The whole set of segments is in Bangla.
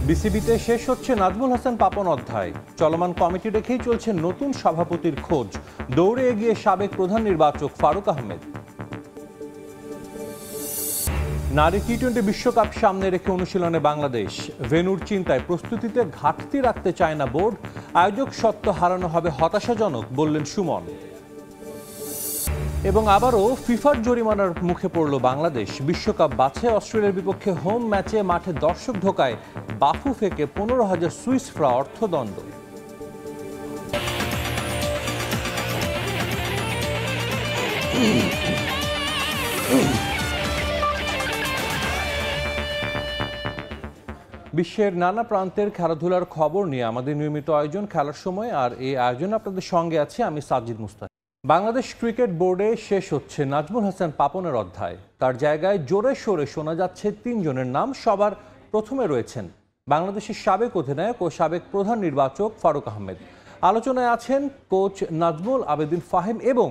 বিসিবিতে শেষ হচ্ছে নাজমুল হাসান পাপন অধ্যায়। চলমান কমিটি রেখেই চলছে নতুন সভাপতির খোঁজ। দৌড়ে এগিয়ে সাবেক প্রধান নির্বাচক ফারুক আহমেদ। নারী টি-20 বিশ্বকাপ সামনে রেখে অনুশীলনে বাংলাদেশ। ভেন্যুর চিন্তায় প্রস্তুতিতে ঘাটতি রাখতে চায় না বোর্ড। আয়োজক সত্ত্ব হারানো হবে হতাশাজনক বললেন সুমন। এবং আবারও ফিফার জরিমানার মুখে পড়ল বাংলাদেশ। বিশ্বকাপ বাছে অস্ট্রেলিয়ার বিপক্ষে হোম ম্যাচে মাঠে দর্শক ঢোকায় বাফু ফেকে 15,000 সুইস ফ্রা অর্থদণ্ড। বিশ্বের নানা প্রান্তের খেলাধুলার খবর নিয়ে আমাদের নিয়মিত আয়োজন খেলার সময়, আর এই আয়োজন আপনাদের সঙ্গে আছি আমি সাজিদ মুস্তাক। বাংলাদেশ ক্রিকেট বোর্ডে শেষ হচ্ছে নাজমুল হাসান পাপনের অধ্যায়। তার জায়গায় জোরে সোরে শোনা যাচ্ছে 3 জনের নাম। সবার প্রথমে রয়েছেন বাংলাদেশের সাবেক অধিনায়ক ও সাবেক প্রধান নির্বাচক ফারুক আহমেদ। আলোচনায় আছেন কোচ নাজমুল আবেদিন ফাহিম এবং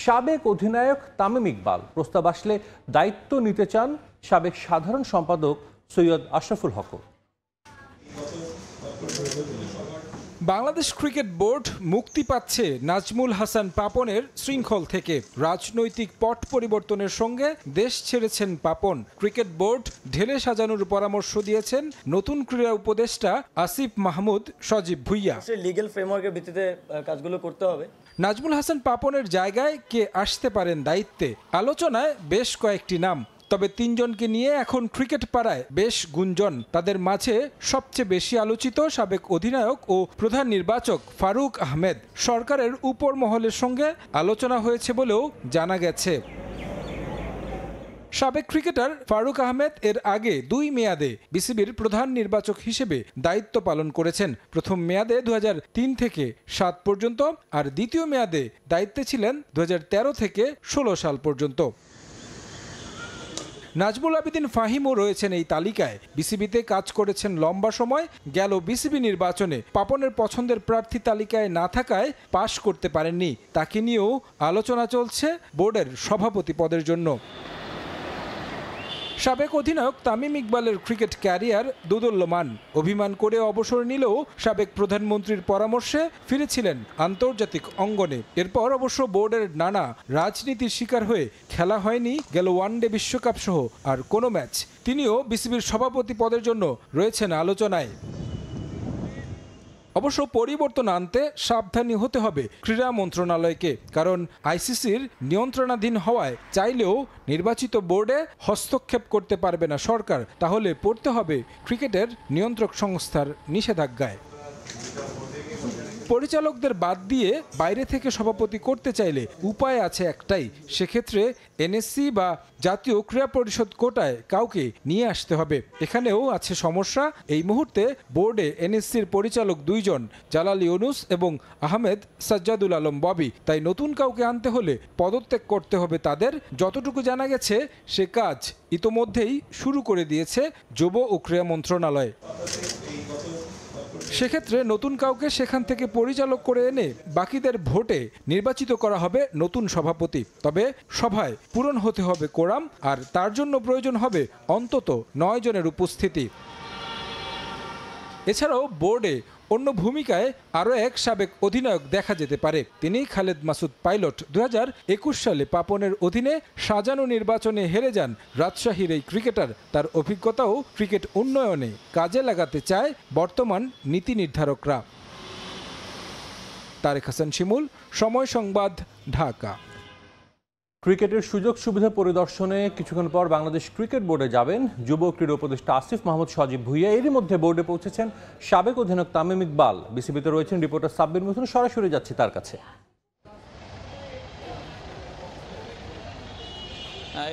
সাবেক অধিনায়ক তামিম ইকবাল। প্রস্তাব আসলে দায়িত্ব নিতে চান সাবেক সাধারণ সম্পাদক সৈয়দ আশরাফুল হক। বাংলাদেশ ক্রিকেট বোর্ড মুক্তি পাচ্ছে নাজমুল হাসান পাপনের শৃঙ্খল থেকে। রাজনৈতিক পট পরিবর্তনের সঙ্গে দেশ ছেড়েছেন পাপন। ক্রিকেট বোর্ড ঢেলে সাজানোর পরামর্শ দিয়েছেন নতুন ক্রীড়া উপদেষ্টা আসিফ মাহমুদ সজীব ভুইয়া। লিগ্যাল ফ্রেমওয়ার্কের ভিত্তিতে কাজগুলো করতে হবে। নাজমুল হাসান পাপনের জায়গায় কে আসতে পারেন দায়িত্বে? আলোচনায় বেশ কয়েকটি নাম, তবে 3 জনকে নিয়ে এখন ক্রিকেট পাড়ায় বেশ গুঞ্জন। তাদের মাঝে সবচেয়ে বেশি আলোচিত সাবেক অধিনায়ক ও প্রধান নির্বাচক ফারুক আহমেদ। সরকারের উপর মহলের সঙ্গে আলোচনা হয়েছে বলেও জানা গেছে। সাবেক ক্রিকেটার ফারুক আহমেদ এর আগে 2 মেয়াদে বিসিবির প্রধান নির্বাচক হিসেবে দায়িত্ব পালন করেছেন। প্রথম মেয়াদে 2003 থেকে 7 পর্যন্ত, আর দ্বিতীয় মেয়াদে দায়িত্বে ছিলেন 2013 থেকে 16 সাল পর্যন্ত। নাজমুল আবেদিন ফাহিমও রয়েছেন এই তালিকায়। বিসিবিতে কাজ করেছেন লম্বা সময়। গেল বিসিবি নির্বাচনে পাপনের পছন্দের প্রার্থী তালিকায় না থাকায় পাশ করতে পারেননি। তাকে নিয়েও আলোচনা চলছে বোর্ডের সভাপতি পদের জন্য। সাবেক অধিনায়ক তামিম ইকবালের ক্রিকেট ক্যারিয়ার দোদুল্যমান। অভিমান করে অবসর নিলেও সাবেক প্রধানমন্ত্রীর পরামর্শে ফিরেছিলেন আন্তর্জাতিক অঙ্গনে। এরপর অবশ্য বোর্ডের নানা রাজনীতির শিকার হয়ে খেলা হয়নি গেল ওয়ানডে বিশ্বকাপ সহ আর কোনো ম্যাচ। তিনিও বিসিবির সভাপতি পদের জন্য রয়েছেন আলোচনায়। অবশ্য পরিবর্তন আনতে সাবধানী হতে হবে ক্রীড়া মন্ত্রণালয়কে, কারণ আইসিসির নিয়ন্ত্রণাধীন হওয়ায় চাইলেও নির্বাচিত বোর্ডে হস্তক্ষেপ করতে পারবে না সরকার। তাহলে পড়তে হবে ক্রিকেটের নিয়ন্ত্রক সংস্থার নিষেধাজ্ঞায়। পরিচালকদের বাদ দিয়ে বাইরে থেকে সভাপতি করতে চাইলে উপায় আছে একটাই, সেক্ষেত্রে এনএসসি বা জাতীয় ক্রীড়া পরিষদ কোটায় কাউকে নিয়ে আসতে হবে। এখানেও আছে সমস্যা। এই মুহূর্তে বোর্ডে এনএসসির পরিচালক 2 জন, জালাল ইউনুস এবং আহমেদ সাজ্জাদুল আলম ববি। তাই নতুন কাউকে আনতে হলে পদত্যাগ করতে হবে তাদের। যতটুকু জানা গেছে সে কাজ ইতোমধ্যেই শুরু করে দিয়েছে যুব ও ক্রীড়া মন্ত্রণালয়। সেক্ষেত্রে নতুন কাউকে সেখান থেকে পরিচালক করে এনে বাকিদের ভোটে নির্বাচিত করা হবে নতুন সভাপতি। তবে সভায় পূরণ হতে হবে কোরাম, আর তার জন্য প্রয়োজন হবে অন্তত 9 জনের উপস্থিতি। এছাড়াও বোর্ডে অন্য ভূমিকায় আরও এক সাবেক অধিনায়ক দেখা যেতে পারে। তিনি খালেদ মাসুদ পাইলট। 2021 সালে পাপনের অধীনে সাজানো নির্বাচনে হেরে যান রাজশাহীর এই ক্রিকেটার। তার অভিজ্ঞতাও ক্রিকেট উন্নয়নে কাজে লাগাতে চায় বর্তমান নীতি নির্ধারকরা। তারেক হাসান শিমুল, সময় সংবাদ, ঢাকা। ক্রিকেটের সুযোগ সুবিধা পরিদর্শনে কিছুক্ষণ পর বাংলাদেশ ক্রিকেট বোর্ডে যাবেন যুব ক্রীড়া উপদেষ্টা আসিফ মাহমুদ সজীব ভুইয়া। এরই মধ্যে বোর্ডে পৌঁছেছেন সাবেক অধিনায়ক তামিম ইকবাল। বিসিবিতে রয়েছেন রিপোর্টার সাব্বির মিথুন। সরাসরি যাচ্ছি তার কাছে।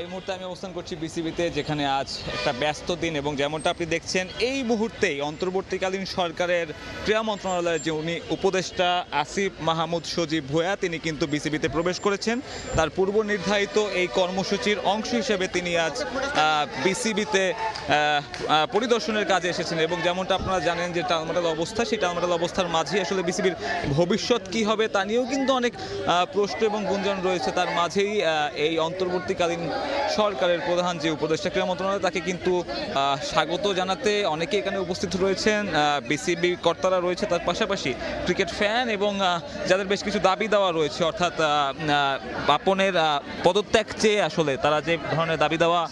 এই মুহূর্তে আমি অবস্থান করছি বিসিবিতে, যেখানে আজ একটা ব্যস্ত দিন এবং যেমনটা আপনি দেখছেন এই মুহূর্তেই অন্তর্বর্তীকালীন সরকারের ক্রীড়া মন্ত্রণালয়ের যে উনি উপদেষ্টা আসিফ মাহমুদ সজীব ভুইয়া, তিনি কিন্তু বিসিবিতে প্রবেশ করেছেন। তার পূর্ব নির্ধারিত এই কর্মসূচির অংশ হিসেবে তিনি আজ বিসিবিতে পরিদর্শনের কাজে এসেছেন। এবং যেমনটা আপনারা জানেন যে টালমাটাল অবস্থা, সেই টালমাটাল অবস্থার মাঝেই আসলে বিসিবির ভবিষ্যৎ কি হবে তা নিয়েও কিন্তু অনেক প্রশ্ন এবং গুঞ্জন রয়েছে। তার মাঝেই এই অন্তর্বর্তীকালীন সরকারের প্রধান যে উপদেষ্টা ক্রীড়া মন্ত্রণালয় তাকে কিন্তু স্বাগত জানাতে অনেকে এখানে উপস্থিত রয়েছেন। বিসিবি কর্তারা রয়েছে, তার পাশাপাশি ক্রিকেট ফ্যান এবং যাদের বেশ কিছু দাবি দেওয়া রয়েছে, অর্থাৎ পাপনের পদত্যাগ চেয়ে আসলে তারা যে ধরনের দাবি দেওয়া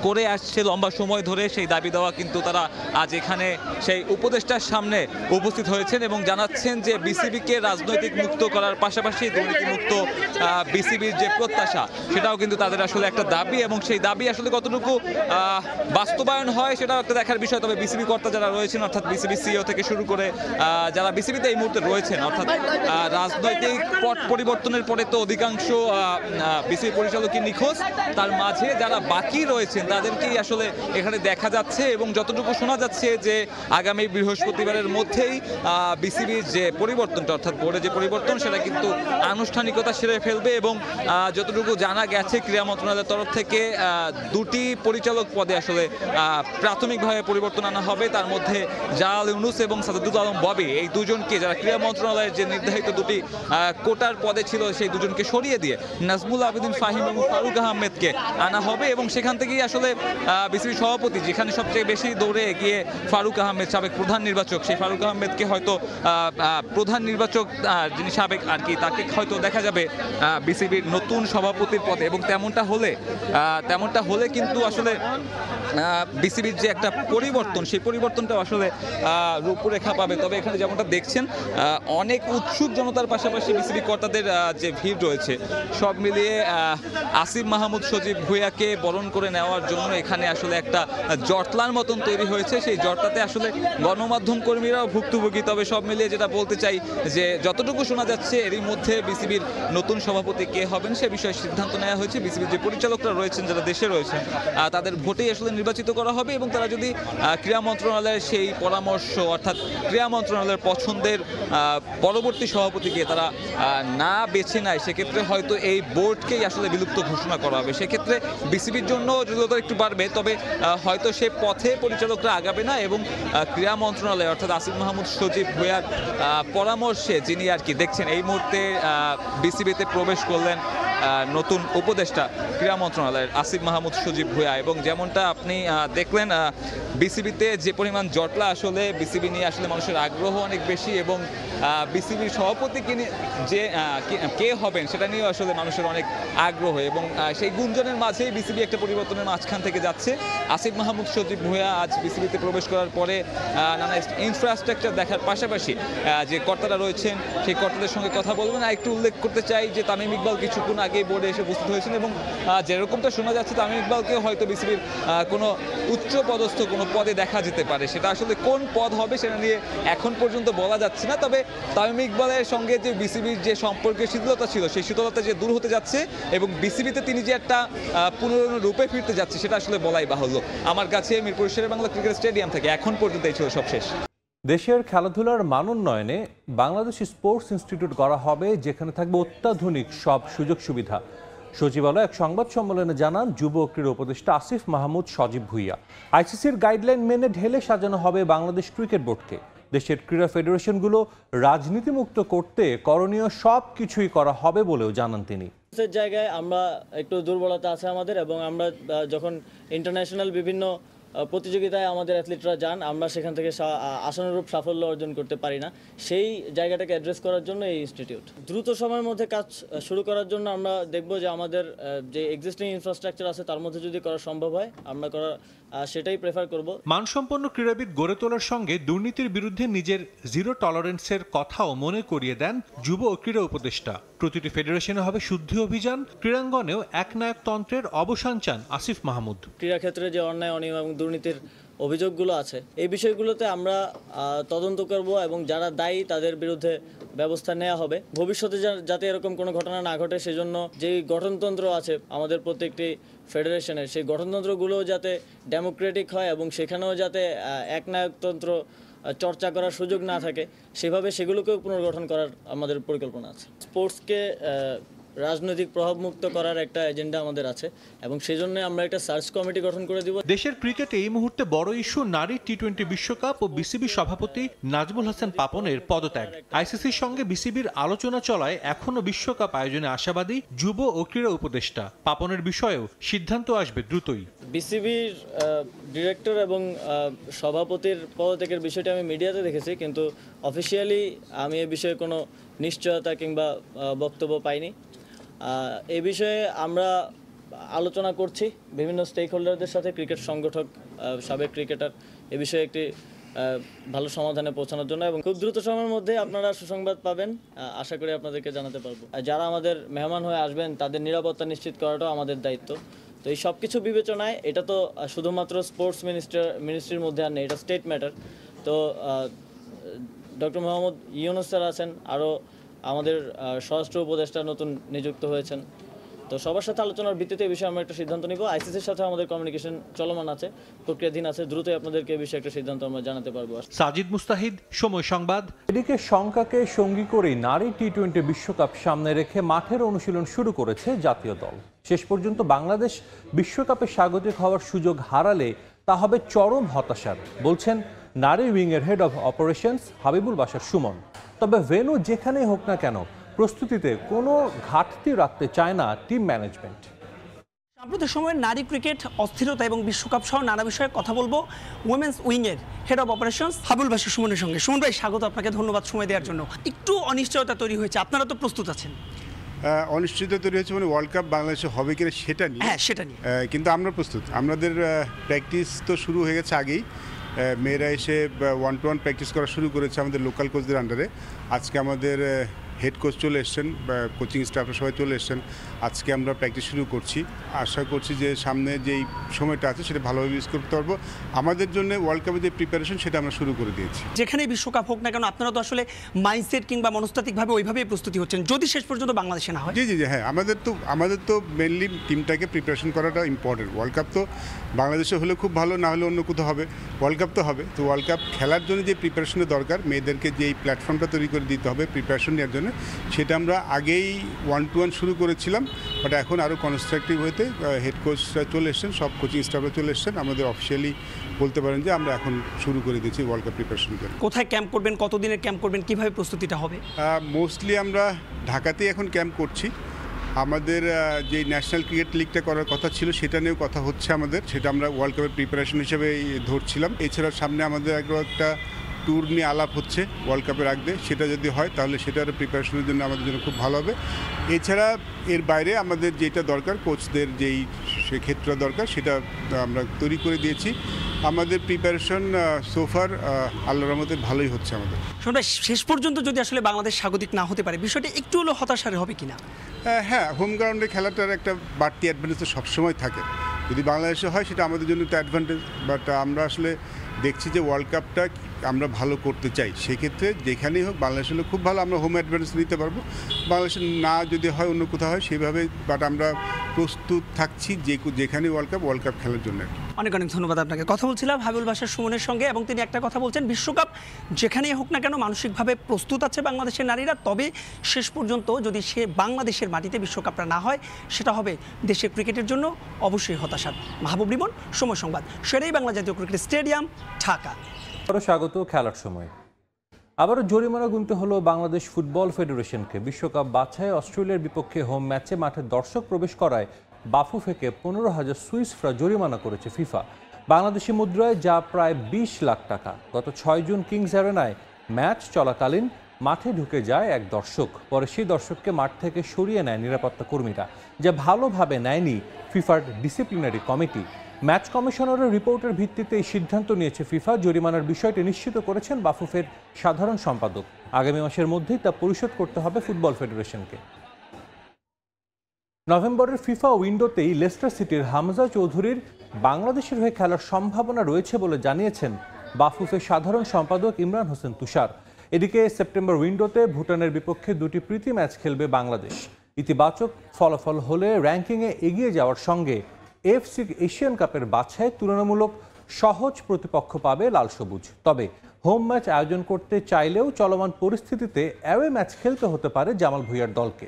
করে আসছে লম্বা সময় ধরে, সেই দাবি দেওয়া কিন্তু তারা আজ এখানে সেই উপদেষ্টার সামনে উপস্থিত হয়েছেন এবং জানাচ্ছেন যে বিসিবিকে রাজনৈতিক মুক্ত করার পাশাপাশি দুর্নীতিমুক্ত বিসিবির যে প্রত্যাশা সেটাও কিন্তু তাদের আসলে একটা দাবি, এবং সেই দাবি আসলে কতটুকু বাস্তবায়ন হয় সেটাও একটা দেখার বিষয়। তবে বিসিবি কর্তা যারা রয়েছেন, অর্থাৎ বিসিবি সিইও থেকে শুরু করে যারা বিসিবিতে এই মুহূর্তে রয়েছেন, অর্থাৎ রাজনৈতিক পট পরিবর্তনের পরে তো অধিকাংশ বিসিবি পরিচালকই নিখোঁজ, তার মাঝে যারা বাকি রয়েছেন তাদেরকেই আসলে এখানে দেখা যাচ্ছে এবং যতটুকু শোনা যাচ্ছে যে আগামী বৃহস্পতিবারের মধ্যেই বিসিবির যে পরিবর্তনটা, অর্থাৎ বোর্ডে যে পরিবর্তন, সেটা কিন্তু আনুষ্ঠানিকতা সেরে ফেলবে এবং যতটুকু জানা গেছে ক্রীড়া মন্ত্রণালয়ের তরফ থেকে দুটি পরিচালক পদে আসলে প্রাথমিকভাবে পরিবর্তন আনা হবে। তার মধ্যে জালাল ইউনুস এবং সাদুল আলম ববি, এই দুজনকে, যারা ক্রীড়া মন্ত্রণালয়ের যে নির্ধারিত দুটি কোটার পদে ছিল, সেই দুজনকে সরিয়ে দিয়ে নাজমুল আবেদিন ফাহিম এবং ফারুক আহমেদকে আনা হবে এবং সেখান থেকেই আসলে বিসিবি সভাপতি, যেখানে সবচেয়ে বেশি দৌড়ে এগিয়ে ফারুক আহমেদ, সাবেক প্রধান নির্বাচক, সেই ফারুক আহমেদকে হয়তো প্রধান নির্বাচক যিনি সাবেক আর কি, তাকে হয়তো দেখা যাবে বিসিবির নতুন সভাপতির পদে। এবং তেমনটা হলে কিন্তু আসলে বিসিবির যে একটা পরিবর্তন, সেই পরিবর্তনটাও আসলে রূপরেখা পাবে। তবে এখানে যেমনটা দেখছেন অনেক উৎসুক জনতার পাশাপাশি বিসিবি কর্তাদের যে ভিড় রয়েছে, সব মিলিয়ে আসিফ মাহমুদ সজীব ভুঁইয়াকে বরণ করে নেওয়ার জন্য এখানে আসলে একটা জটলার মতন তৈরি হয়েছে। সেই জটলাতে আসলে গণমাধ্যম কর্মীরাও ভুক্তভোগী। তবে সব মিলিয়ে যেটা বলতে চাই যে যতটুকু শোনা যাচ্ছে এরই মধ্যে বিসিবির নতুন সভাপতি কে হবেন সে বিষয়ে সিদ্ধান্ত নেওয়া হয়েছে। বিসিবির যে পরিচালকরা রয়েছেন, যারা দেশে রয়েছেন, তাদের ভোটেই আসলে নির্বাচিত করা হবে এবং তারা যদি ক্রীড়া মন্ত্রণালয়ের সেই পরামর্শ, অর্থাৎ ক্রীড়া মন্ত্রণালয়ের পছন্দের পরবর্তী সভাপতিকে তারা না বেছে নেয়, সেক্ষেত্রে হয়তো এই বোর্ডকেই আসলে বিলুপ্ত ঘোষণা করা হবে। সেক্ষেত্রে বিসিবির জন্য জটিলতা একটু বাড়বে, তবে হয়তো সে পথে পরিচালকরা আগাবে না এবং ক্রীড়া মন্ত্রণালয়, অর্থাৎ আসিফ মাহমুদ সজীব ভুঁইয়ার পরামর্শে, যিনি আর কি দেখছেন এই মুহূর্তে বিসিবিতে প্রবেশ করলেন নতুন উপদেষ্টা ক্রীড়া মন্ত্রণালয়ের আসিফ মাহমুদ সজীব ভুঁইয়া। এবং যেমনটা আপনি দেখলেন বিসিবিতে যে পরিমাণ জটলা, আসলে বিসিবি নিয়ে আসলে মানুষের আগ্রহ অনেক বেশি এবং বিসিবির সভাপতি যে কে হবেন সেটা নিয়েও আসলে মানুষের অনেক আগ্রহ এবং সেই গুঞ্জনের মাঝেই বিসিবি একটা পরিবর্তনের মাঝখান থেকে যাচ্ছে। আসিফ মাহমুদ সজীব ভুঁইয়া আজ বিসিবিতে প্রবেশ করার পরে নানা ইনফ্রাস্ট্রাকচার দেখার পাশাপাশি যে কর্তারা রয়েছেন সেই কর্তাদের সঙ্গে কথা বলবেন। আর একটু উল্লেখ করতে চাই যে তামিম ইকবাল কিছুক্ষণ আগেই বোর্ডে এসে উপস্থিত হয়েছেন এবং যেরকমটা শোনা যাচ্ছে তামিম ইকবালকে হয়তো বিসিবির কোনো উচ্চ পদস্থ কোনো পদে দেখা যেতে পারে। সেটা আসলে কোন পদ হবে সেটা নিয়ে এখন পর্যন্ত বলা যাচ্ছে না। তবে তামিম ইকবালের সঙ্গে যে বিসিবির যে সম্পর্কের শীতলতা ছিল, সেই শীতলতা যে দূর হতে যাচ্ছে এবং বিসিবিতে তিনি যে একটা পুনরুজ্জীবন রূপে ফিরতে যাচ্ছে, সেটা আসলে বলাই বাহুল্য। আমার কাছে মিরপুর শেরেবাংলা ক্রিকেট স্টেডিয়াম থেকে এখন পর্যন্ত এই ছিল সবশেষ। দেশের খেলাধুলার মান উন্নয়নে বাংলাদেশ স্পোর্টস ইনস্টিটিউট গড়া হবে, যেখানে থাকবে অত্যাধুনিক সব সুযোগ সুবিধা। সচিবালয়ে এক সংবাদ সম্মেলনে জানান যুব ও ক্রীড়া উপদেষ্টা আসিফ মাহমুদ সজীব ভুঁইয়া। আইসিসির গাইডলাইন মেনে ঢেলে সাজানো হবে বাংলাদেশ ক্রিকেট বোর্ডকে। দেশের ক্রীড়া ফেডারেশনগুলো রাজনীতিমুক্ত করতে করণীয় সব কিছুই করা হবে বলেও জানান তিনি। জায়গায় আমরা একটু দুর্বলতা আছে আমাদের, এবং আমরা যখন ইন্টারন্যাশনাল বিভিন্ন প্রতিযোগিতায় আমাদের অ্যাথলিটরা যান, আমরা সেখান থেকে আশানুরূপ সাফল্য অর্জন করতে পারি না। সেই জায়গাটাকে অ্যাড্রেস করার জন্য এই ইনস্টিটিউট দ্রুত সময়ের মধ্যে কাজ শুরু করার জন্য আমরা দেখব যে আমাদের যে এক্সিস্টিং ইনফ্রাস্ট্রাকচার আছে তার মধ্যে যদি করা সম্ভব হয় আমরা সেটাই প্রেফার করব। মানসম্পন্ন ক্রীড়াবিদ গড়ে তোলার সঙ্গে দুর্নীতির বিরুদ্ধে নিজের জিরো টলারেন্সের কথাও মনে করিয়ে দেন যুব ও ক্রীড়া উপদেষ্টা। প্রতিটি ফেডারেশনে হবে শুদ্ধি অভিযান, ক্রীড়াঙ্গনেও একনায়কতন্ত্রের অবসান চান আসিফ মাহমুদ। ক্রীড়াক্ষেত্রে যে অন্যায়, অনিয়ম এবং দুর্নীতির অভিযোগগুলো আছে, এই বিষয়গুলোতে আমরা তদন্ত করব এবং যারা দায়ী তাদের বিরুদ্ধে ব্যবস্থা নেওয়া হবে। ভবিষ্যতে যাতে এরকম কোনো ঘটনা না ঘটে সেজন্য যেই গঠনতন্ত্র আছে আমাদের প্রত্যেকটি ফেডারেশনের, সেই গঠনতন্ত্রগুলো যাতে ডেমোক্রেটিক হয় এবং সেখানেও যাতে একনায়কতন্ত্র চর্চা করার সুযোগ না থাকে, সেভাবে সেগুলোকেও পুনর্গঠন করার আমাদের পরিকল্পনা আছে। স্পোর্টসকে রাজনৈতিক প্রভাবমুক্ত করার একটা এজেন্ডা আমাদের আছে এবং সেই জন্য আমরা একটা সার্চ কমিটি গঠন করে দিব। দেশের ক্রিকেটে এই মুহূর্তে বড় ইস্যু নারী টি-20 বিশ্বকাপ ও বিসিবি সভাপতি নাজমুল হাসান পাপনের পদত্যাগ। আইসিসির সঙ্গে বিসিবির আলোচনা চলায় এখনো বিশ্বকাপ আয়োজনে আশাবাদী যুব ও ক্রীড়া উপদেষ্টা। পাপনের বিষয়েও সিদ্ধান্ত আসবে দ্রুতই। বিসিবির ডিরেক্টর এবং সভাপতির পদত্যাগের বিষয়টি আমি মিডিয়াতে দেখেছি, কিন্তু অফিসিয়ালি আমি এ বিষয়ে কোনো নিশ্চয়তা কিংবা বক্তব্য পাইনি। এই বিষয়ে আমরা আলোচনা করছি বিভিন্ন স্টেক হোল্ডারদের সাথে, ক্রিকেট সংগঠক, সাবেক ক্রিকেটার, এ বিষয়ে একটি ভালো সমাধানে পৌঁছানোর জন্য, এবং খুব দ্রুত সময়ের মধ্যে আপনারা সুসংবাদ পাবেন, আশা করি আপনাদেরকে জানাতে পারবো। যারা আমাদের মেহমান হয়ে আসবেন তাদের নিরাপত্তা নিশ্চিত করাটাও আমাদের দায়িত্ব। তো এই সব কিছু বিবেচনায় এটা তো শুধুমাত্র স্পোর্টস মিনিস্ট্রির মধ্যে আর নেই, এটা স্টেট ম্যাটার। তো ডক্টর মোহাম্মদ ইউনূস স্যার আছেন, আরও আমাদের স্বরাষ্ট্র উপদেষ্টা নতুন নিযুক্ত হয়েছেন। তো সবার সাথে আলোচনার ভিত্তিতে এই বিষয়ে আমরা একটা সিদ্ধান্ত নিব। আইসিসির সাথে আমাদের কমিউনিকেশন চলমান আছে, প্রক্রিয়াধীন আছে, দ্রুতই আপনাদেরকে এই বিষয়ে একটা সিদ্ধান্ত আমরা জানাতে পারবো। সাজিদ মুস্তাহিদ, সময় সংবাদ। এদিকে শঙ্কাকে সঙ্গী করেই নারী টি-20 বিশ্বকাপ সামনে রেখে মাঠের অনুশীলন শুরু করেছে জাতীয় দল। শেষ পর্যন্ত বাংলাদেশ বিশ্বকাপে স্বাগতিক হওয়ার সুযোগ হারালে তা হবে চরম হতাশার, বলছেন নারী উইংয়ের head of operations Habibul Bashar Suman. তবে ভেন্যু যেখানেই হোক না কেন প্রস্তুতিতে কোনো ঘাটতি রাখতে চায় না টিম ম্যানেজমেন্ট। সাম্প্রতিক সময়ে নারী ক্রিকেট অস্থিরতা এবং বিশ্বকাপ সহ নানা বিষয়ে কথা বলবো উইমেন্স উইংয়ের head of operations Habibul Bashar সুমনের সঙ্গে। সুমন ভাই, স্বাগত আপনাকে, ধন্যবাদ সময় দেওয়ার জন্য। একটু অনিশ্চয়তা তৈরি হয়েছে, আপনারা তো প্রস্তুত আছেন? অনিশ্চয়তা তৈরি হয়েছে মানে ওয়ার্ল্ড কাপ বাংলাদেশে হবে কিনা সেটা নিয়ে। হ্যাঁ, সেটা নিয়ে কিন্তু আমরা প্রস্তুত। আমাদের প্র্যাকটিস তো শুরু হয়ে গেছে আগেই। মেয়েরা এসে 1-to-1 প্র্যাকটিস করা শুরু করেছে আমাদের লোকাল কোচদের আন্ডারে। আজকে আমাদের হেড কোচ চলে এসছেন, কোচিং স্টাফরা সবাই চলে এসছেন। আজকে আমরা প্র্যাকটিস শুরু করছি। আশা করছি যে সামনে যেই সময়টা আছে সেটা ভালোভাবে ইউজ করতে পারবো। আমাদের জন্য ওয়ার্ল্ড কাপের যে প্রিপারেশন সেটা আমরা শুরু করে দিয়েছি। যেখানেই বিশ্বকাপ হোক না কেন আপনারা তো আসলে মাইন্ডসেট কিংবা মনস্তাত্ত্বিকভাবে ওইভাবেই প্রস্তুতি হচ্ছেন, যদি শেষ পর্যন্ত বাংলাদেশে না হয়। জি জি জি হ্যাঁ, আমাদের তো মেনলি টিমটাকে প্রিপারেশন করাটা ইম্পর্টেন্ট। ওয়ার্ল্ড কাপ তো বাংলাদেশে হলে খুব ভালো, না হলে অন্য কোথাও হবে, ওয়ার্ল্ড কাপ তো হবে। তো ওয়ার্ল্ড কাপ খেলার জন্য যে প্রিপারেশনের দরকার, মেয়েদেরকে যে এই প্ল্যাটফর্মটা তৈরি করে দিতে হবে প্রিপারেশন নেওয়ার জন্য, সেটা আমরা আগেই 1-to-1 শুরু করেছিলাম। বাট এখন আরও কনস্ট্রাকটিভ হতে হেড কোচরা চলে এসছেন, সব কোচিং স্টাফরা চলে এসছেন। আমাদের অফিসিয়ালি বলতে পারেন যে আমরা এখন শুরু করে দিয়েছি ওয়ার্ল্ড কাপ প্রিপারেশন জন্য। কোথায় ক্যাম্প করবেন, কতদিনের ক্যাম্প করবেন, কিভাবে প্রস্তুতিটা হবে? মোস্টলি আমরা ঢাকাতেই এখন ক্যাম্প করছি। আমাদের যে ন্যাশনাল ক্রিকেট লিগটা করার কথা ছিল সেটা নিয়েও কথা হচ্ছে আমাদের, সেটা আমরা ওয়ার্ল্ড কাপের প্রিপারেশন হিসেবে ধরছিলাম। এছাড়া সামনে আমাদের একটা ট্যুর নিয়ে আলাপ হচ্ছে ওয়ার্ল্ড কাপের আগে, সেটা যদি হয় তাহলে সেটার প্রিপারেশনের জন্য আমাদের জন্য খুব ভালো হবে। এছাড়া এর বাইরে আমাদের যেটা দরকার, কোচদের যেই সেক্ষেত্রে দরকার, সেটা আমরা তৈরি করে দিয়েছি। আমাদের প্রিপারেশন সোফার আল্লাহর রহমতে ভালোই হচ্ছে আমাদের। শুনবে, শেষ পর্যন্ত যদি আসলে বাংলাদেশ স্বাগতিক না হতে পারে, বিষয়টা একটু হলেও হতাশার হবে কিনা? হ্যাঁ, হোম গ্রাউন্ডে খেলাটার একটা বাড়তি অ্যাডভান্টেজ তো সবসময় থাকে। যদি বাংলাদেশে হয় সেটা আমাদের জন্য তো অ্যাডভান্টেজ। বাট আমরা আসলে দেখছি যে ওয়ার্ল্ড কাপটা আমরা ভালো করতে চাই, সেক্ষেত্রে যেখানেই হোক বাংলাদেশ হলে খুব ভালো, আমরা হোম অ্যাডভান্টেজ নিতে পারবো। বাংলাদেশে না যদি হয় অন্য কোথাও হয় সেইভাবে, বাট আমরা প্রস্তুত থাকছি যেখানে ওয়ার্ল্ড কাপ খেলার জন্য। অনেক অনেক ধন্যবাদ আপনাকে। কথা বলছিলাম হাবিবুল বাশার সুমনের সঙ্গে, এবং তিনি একটা কথা বলছেন, বিশ্বকাপ যেখানেই হোক না কেন মানসিকভাবে প্রস্তুত আছে বাংলাদেশের নারীরা। তবে শেষ পর্যন্ত যদি সে বাংলাদেশের মাটিতে বিশ্বকাপটা না হয়, সেটা হবে দেশের ক্রিকেটের জন্য অবশ্যই হতাশার। মাহবুব রিমন, সময় সংবাদ, শেরেই বাংলা জাতীয় ক্রিকেট স্টেডিয়াম, ঢাকা। স্বাগত খেলার সময়। আবারও জরিমানা গুনতে হলো বাংলাদেশ ফুটবল ফেডারেশনকে। বিশ্বকাপ বাছাই অস্ট্রেলিয়ার বিপক্ষে হোম ম্যাচে মাঠে দর্শক প্রবেশ করায় বাফুফেকে 15,000 সুইস ফ্রাঙ্ক জরিমানা করেছে ফিফা, বাংলাদেশি মুদ্রায় যা প্রায় 20 লাখ টাকা। গত 6 জুন কিংস অ্যারেনায় ম্যাচ চলাকালীন মাঠে ঢুকে যায় এক দর্শক। পরে সেই দর্শককে মাঠ থেকে সরিয়ে নেয় নিরাপত্তা কর্মীরা, যা ভালোভাবে নেয়নি ফিফার ডিসিপ্লিনারি কমিটি। ম্যাচ কমিশনারের রিপোর্টের ভিত্তিতে এই সিদ্ধান্ত নিয়েছে ফিফা। জরিমানার বিষয়টি নিশ্চিত করেছেন বাফুফের সাধারণ সম্পাদক। আগামী মাসের মধ্যেই তা পরিশোধ করতে হবে ফুটবল ফেডারেশনকে। নভেম্বরের ফিফা উইন্ডোতেই লেস্টার সিটির হামজা চৌধুরীর বাংলাদেশের হয়ে খেলার সম্ভাবনা রয়েছে বলে জানিয়েছেন বাফুফের সাধারণ সম্পাদক ইমরান হোসেন তুষার। এদিকে সেপ্টেম্বর উইন্ডোতে ভুটানের বিপক্ষে 2টি প্রীতি ম্যাচ খেলবে বাংলাদেশ। ইতিবাচক ফলাফল হলে র্যাঙ্কিংয়ে এগিয়ে যাওয়ার সঙ্গে এফসি এশিয়ান কাপের বাছাই তুলনামূলক সহজ প্রতিপক্ষ পাবে লাল সবুজ। তবে হোম ম্যাচ আয়োজন করতে চাইলেও চলমান পরিস্থিতিতে অ্যাওয়ে ম্যাচ খেলতে হতে পারে জামাল ভুঁইয়ার দলকে।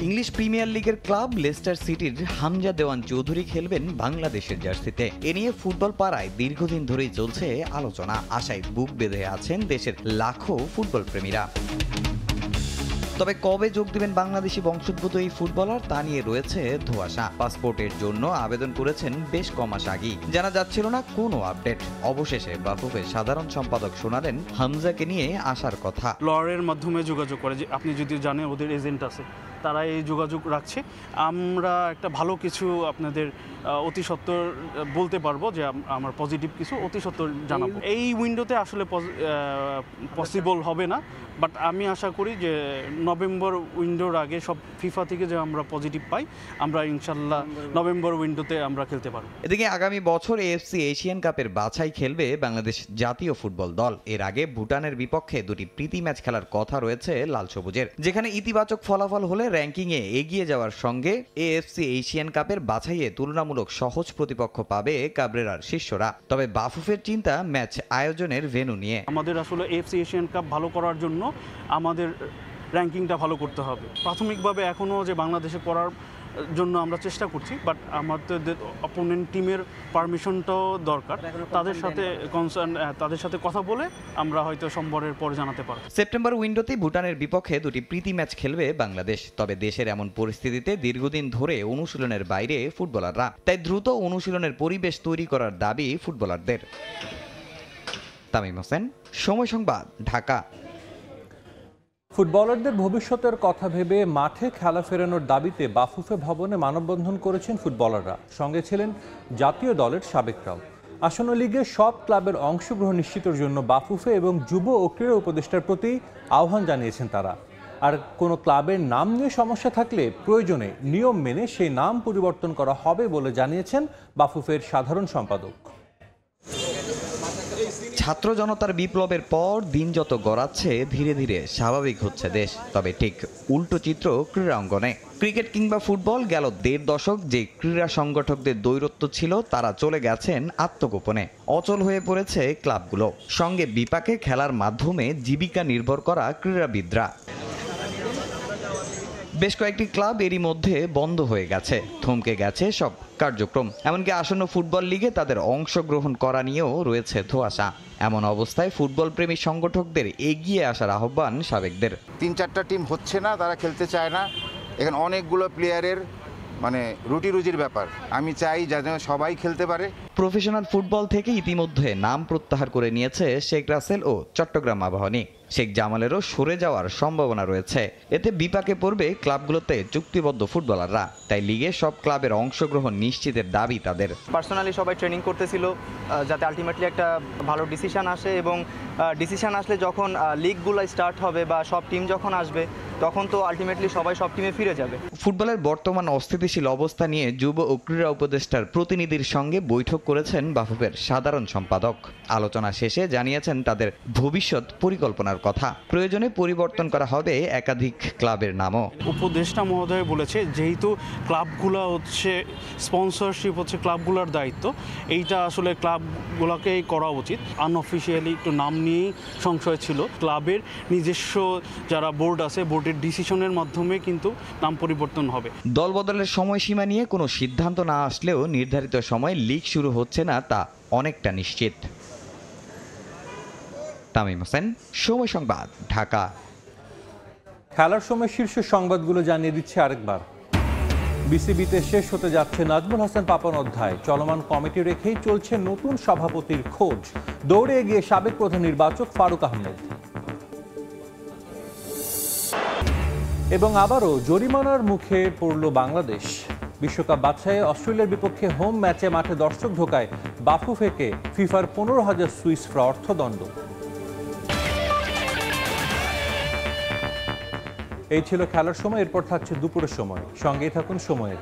ইংলিশ প্রিমিয়ার লিগের ক্লাব লেস্টার সিটির হামজা দেওয়ান চৌধুরী খেলবেন বাংলাদেশের জার্সিতে। এ নিয়ে ফুটবল পাড়ায় দীর্ঘদিন ধরেই চলছে আলোচনা। আশায় বুক বেঁধে আছেন দেশের লাখো ফুটবল প্রেমীরা। তবে কবে যোগ দিবেন বাংলাদেশি বংশোদ্ভূত এই ফুটবলার তা নিয়ে রয়েছে ধোঁয়াশা। পাসপোর্টের জন্য আবেদন করেছেন বেশ কমাস আগেই, জানা যাচ্ছিল না কোনো আপডেট। অবশেষে বাফুফের সাধারণ সম্পাদক শোনালেন হামজাকে নিয়ে আসার কথা। লয়ারের মাধ্যমে যোগাযোগ করে, যে আপনি যদি জানেন ওদের এজেন্ট আছে, তারা এই যোগাযোগ রাখছে। আমরা একটা ভালো কিছু আপনাদের অতি সত্বর বলতে পারবো, যে আমার পজিটিভ কিছু অতি সত্বর জানাবো। এই উইন্ডোতে আসলে পসিবল হবে না, বাট আমি আশা করি যে নভেম্বর উইন্ডোর আগে সব ফিফা থেকে যে আমরা পজিটিভ পাই, আমরা ইনশাল্লাহ নভেম্বর উইন্ডোতে আমরা খেলতে পারবো। এদিকে আগামী বছর AFC এশিয়ান কাপের বাছাই খেলবে বাংলাদেশ জাতীয় ফুটবল দল। এর আগে ভুটানের বিপক্ষে দুটি প্রীতি ম্যাচ খেলার কথা রয়েছে লাল সবুজের, যেখানে ইতিবাচক ফলাফল হলে র্যাঙ্কিংয়ে এগিয়ে যাওয়ার সঙ্গে AFC এশিয়ান কাপের বাছাইয়ে তুলনামূলক সহজ প্রতিপক্ষ পাবে কাবরেরার শিষ্যরা। তবে বাফুফের চিন্তা ম্যাচ আয়োজনের ভেন্যু নিয়ে। আমাদের আসলে AFC এশিয়ান কাপ ভালো করার জন্য আমাদের র্যাঙ্কিংটা ভালো করতে হবে। প্রাথমিকভাবে এখনও যে বাংলাদেশে করার জন্য আমরা চেষ্টা করছি, বাট আমাদের অপোনেন্ট টিমের পারমিশনটাও দরকার। তাদের সাথে কথা বলে আমরা হয়তো সোমবারের পর জানাতে পারব। সেপ্টেম্বর উইন্ডোতে ভুটানের বিপক্ষে দুটি প্রীতি ম্যাচ খেলবে বাংলাদেশ। তবে দেশের এমন পরিস্থিতিতে দীর্ঘদিন ধরে অনুশীলনের বাইরে ফুটবলাররা, তাই দ্রুত অনুশীলনের পরিবেশ তৈরি করার দাবি ফুটবলারদের। তামিম হোসেন, সময় সংবাদ, ঢাকা। ফুটবলারদের ভবিষ্যতের কথা ভেবে মাঠে খেলা ফেরানোর দাবিতে বাফুফে ভবনে মানববন্ধন করেছেন ফুটবলাররা। সঙ্গে ছিলেন জাতীয় দলের সাবেকরাও। আসন্ন লিগে সব ক্লাবের অংশগ্রহণ নিশ্চিতের জন্য বাফুফে এবং যুব ও ক্রীড়া উপদেষ্টার প্রতি আহ্বান জানিয়েছেন তারা। আর কোনো ক্লাবের নাম নিয়ে সমস্যা থাকলে প্রয়োজনে নিয়ম মেনে সেই নাম পরিবর্তন করা হবে বলে জানিয়েছেন বাফুফের সাধারণ সম্পাদক। ছাত্র জনতার বিপ্লবের পর দিন যত গড়াচ্ছে ধীরে ধীরে স্বাভাবিক হচ্ছে দেশ। তবে ঠিক উল্টো চিত্র ক্রীড়া অঙ্গনে। ক্রিকেট কিংবা ফুটবল গেল ১.৫ দশক যে ক্রীড়া সংগঠকদের দৈরত্য ছিল, তারা চলে গেছেন আত্মগোপনে। অচল হয়ে পড়েছে ক্লাবগুলো। সঙ্গে বিপাকে খেলার মাধ্যমে জীবিকা নির্ভর করা ক্রীড়াবিদরা। বেশ কয়েকটি ক্লাব এরই মধ্যে বন্ধ হয়ে গেছে, থমকে গেছে সব কার্যক্রম। এমনকি আসন্ন ফুটবল লিগে তাদের অংশগ্রহণ করা নিয়েও রয়েছে ধোঁয়াশা। এমন অবস্থায় ফুটবল প্রেমী সংগঠকদের এগিয়ে আসার আহ্বান সাবেকদের। ৩-৪টা টিম হচ্ছে না, তারা খেলতে চায় না। এখানে অনেকগুলো প্লেয়ারের রুটি রুজির ব্যাপার। আমি চাই যাতে সবাই খেলতে পারে। প্রফেশনাল ফুটবল থেকে ইতিমধ্যে নাম প্রত্যাহার করে নিয়েছে শেখ রাসেল ও চট্টগ্রাম আবাহনী। শেখ জামালেরও সরে যাওয়ার সম্ভাবনা রয়েছে। এতে বিপাকে পড়বে ক্লাবগুলোতে চুক্তিবদ্ধ ফুটবলাররা। তাই লিগে সব ক্লাবের অংশগ্রহণ নিশ্চিতের দাবি তাদের। পার্সোনালি সবাই ট্রেনিং করতেছিল যাতে আলটিমেটলি একটা ভালো ডিসিশন আসে, এবং ডিসিশন আসলে যখন লিগগুলো স্টার্ট হবে বা সব টিম যখন আসবে, তখন তো আলটিমেটলি সবাই সব টিমে ফিরে যাবে। ফুটবলের বর্তমান অস্থিতিশীল অবস্থা নিয়ে যুব ও ক্রীড়া উপদেষ্টার প্রতিনিধির সঙ্গে বৈঠক করেছেন বাফুফের সাধারণ সম্পাদক। আলোচনা শেষে জানিয়েছেন তাদের ভবিষ্যৎ পরিকল্পনার কথা। প্রয়োজনে পরিবর্তন করা হবে একাধিক ক্লাবের নামও। উপদেষ্টা মহোদয় বলেছে, যেহেতু ক্লাবগুলো হচ্ছে স্পন্সরশিপ হচ্ছে ক্লাবগুলোর দায়িত্ব, এইটা আসলে ক্লাবগুলোকেই করা উচিত। আনঅফিসিয়ালি একটু নাম নিয়েই সংশয় ছিল। ক্লাবের নিজস্ব যারা বোর্ড আছে, বোর্ডের ডিসিশনের মাধ্যমে কিন্তু নাম পরিবর্তন হবে। দল বদলের সময়সীমা নিয়ে কোনো সিদ্ধান্ত না আসলেও নির্ধারিত সময় লিগ শুরু হচ্ছে না তা অনেকটা নিশ্চিত। তামিম হোসেন, সময় সংবাদ, ঢাকা। খেলার সময় শীর্ষ সংবাদগুলো জানিয়ে দিচ্ছে আরেকবার। বিসিবিতে শেষ হতে যাচ্ছে নাজমুল হাসান পাপন অধ্যায়। চলমান কমিটি রেখেই চলছে নতুন সভাপতির খোঁজ। দৌড়ে এগিয়ে সাবেক প্রধান নির্বাচক ফারুক আহমেদ। এবং আবারও জরিমানার মুখে পড়ল বাংলাদেশ। বিশ্বকাপ বাছাইয়ে অস্ট্রেলিয়ার বিপক্ষে হোম ম্যাচে মাঠে দর্শক ঢোকায় বাফুফেকে ফিফার ১৫,০০০ সুইস ফ্রা অর্থদণ্ড। এই ছিল খেলার সময়। এরপর থাকছে দুপুরের সময়। সঙ্গেই থাকুন সময়ের।